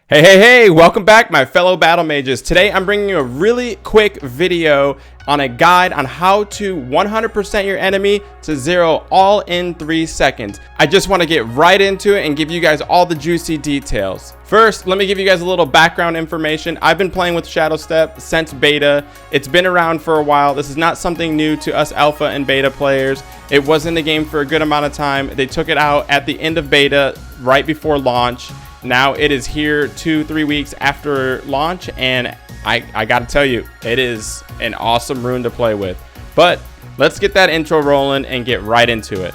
Hey, welcome back, my fellow battle mages. Today I'm bringing you a really quick video on a guide on how to 100% your enemy to 0 all in 3 seconds. I just want to get right into it and give you guys all the juicy details. First, let me give you guys a little background information. I've been playing with Shadowstep since beta. It's been around for a while. This is not something new to us alpha and beta players. It was in the game for a good amount of time. They took it out at the end of beta, right before launch. Now it is here 2-3 weeks after launch, and I gotta tell you, it is an awesome rune to play with. But let's get that intro rolling and get right into it.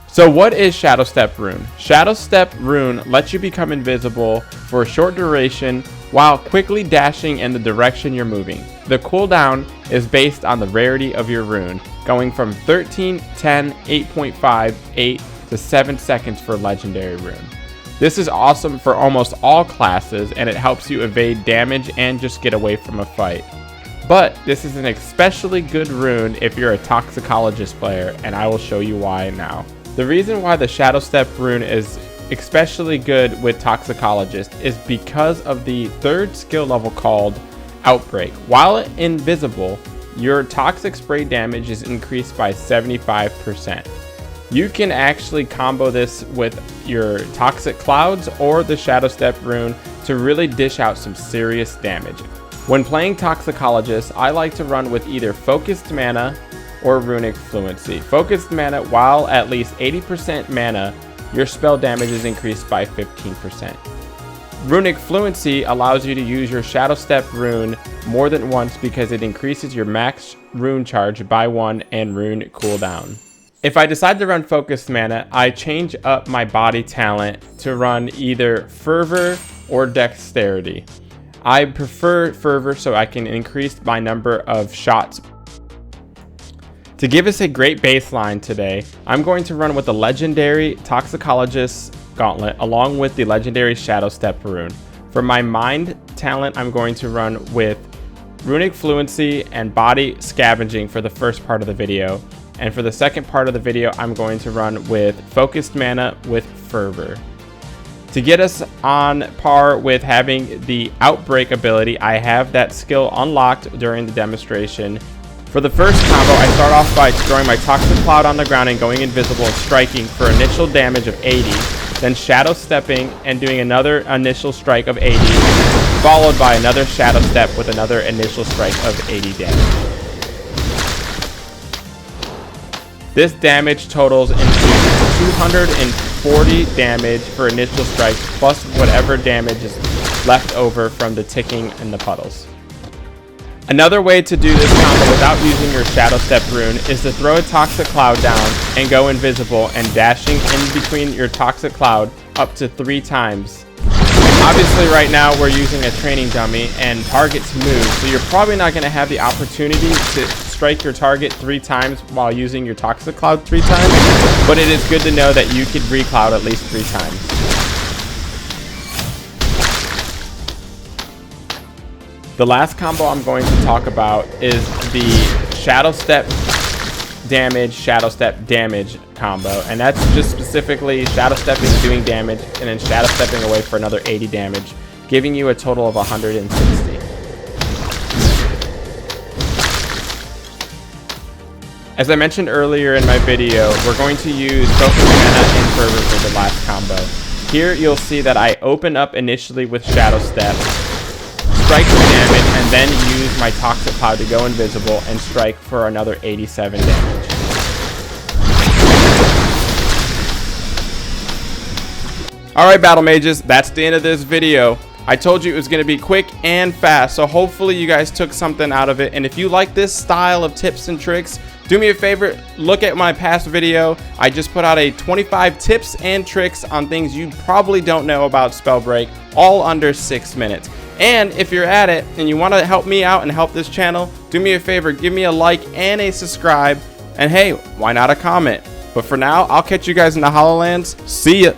So what is Shadowstep rune? Shadowstep rune lets you become invisible for a short duration while quickly dashing in the direction you're moving. The cooldown is based on the rarity of your rune, going from 13, 10, 8.5, 8 to 7 seconds for legendary rune. This is awesome for almost all classes, and it helps you evade damage and just get away from a fight. But this is an especially good rune if you're a toxicologist player, and I will show you why now. The reason why the Shadowstep rune is especially good with toxicologists is because of the third skill level called Outbreak. While invisible, your toxic spray damage is increased by 75%. You can actually combo this with your toxic clouds or the Shadowstep rune to really dish out some serious damage. When playing toxicologist, I like to run with either focused mana or runic fluency. Focused mana, while at least 80% mana, your spell damage is increased by 15%. Runic fluency allows you to use your Shadowstep rune more than once because it increases your max rune charge by 1 and rune cooldown. If I decide to run focused mana, I change up my body talent to run either fervor or dexterity. I prefer fervor so I can increase my number of shots. To give us a great baseline today, I'm going to run with the legendary Toxicologist Gauntlet along with the legendary Shadowstep rune. For my mind talent, I'm going to run with Runic Fluency and Body Scavenging for the first part of the video. And for the second part of the video, I'm going to run with Focused Mana with Fervor. To get us on par with having the Outbreak ability, I have that skill unlocked during the demonstration. For the first combo, I start off by throwing my Toxic Cloud on the ground and going invisible and striking for initial damage of 80, then Shadow Stepping and doing another initial strike of 80, followed by another Shadow Step with another initial strike of 80 damage. This damage totals into 240 damage for initial strikes, plus whatever damage is left over from the ticking and the puddles. Another way to do this combo without using your Shadowstep rune is to throw a Toxic Cloud down and go invisible and dashing in between your Toxic Cloud up to 3 times. Obviously right now we're using a training dummy and targets move, so you're probably not going to have the opportunity to strike your target 3 times while using your Toxic Cloud 3 times, but it is good to know that you could recloud at least 3 times. The last combo I'm going to talk about is the Shadowstep damage combo, and that's just specifically Shadowstepping doing damage and then Shadowstepping away for another 80 damage, giving you a total of 160. As I mentioned earlier in my video, we're going to use Focus Mana and Fervor for the last combo. Here you'll see that I open up initially with Shadowstep, strike the damage, and then use my Toxic Cloud to go invisible and strike for another 87 damage. Alright battle mages, that's the end of this video. I told you it was going to be quick and fast, so hopefully you guys took something out of it. And if you like this style of tips and tricks, do me a favor, look at my past video. I just put out a 25 tips and tricks on things you probably don't know about Spellbreak, all under 6 minutes. And if you're at it and you want to help me out and help this channel, do me a favor, give me a like and a subscribe, and hey, why not a comment? But for now, I'll catch you guys in the HoloLands. See ya!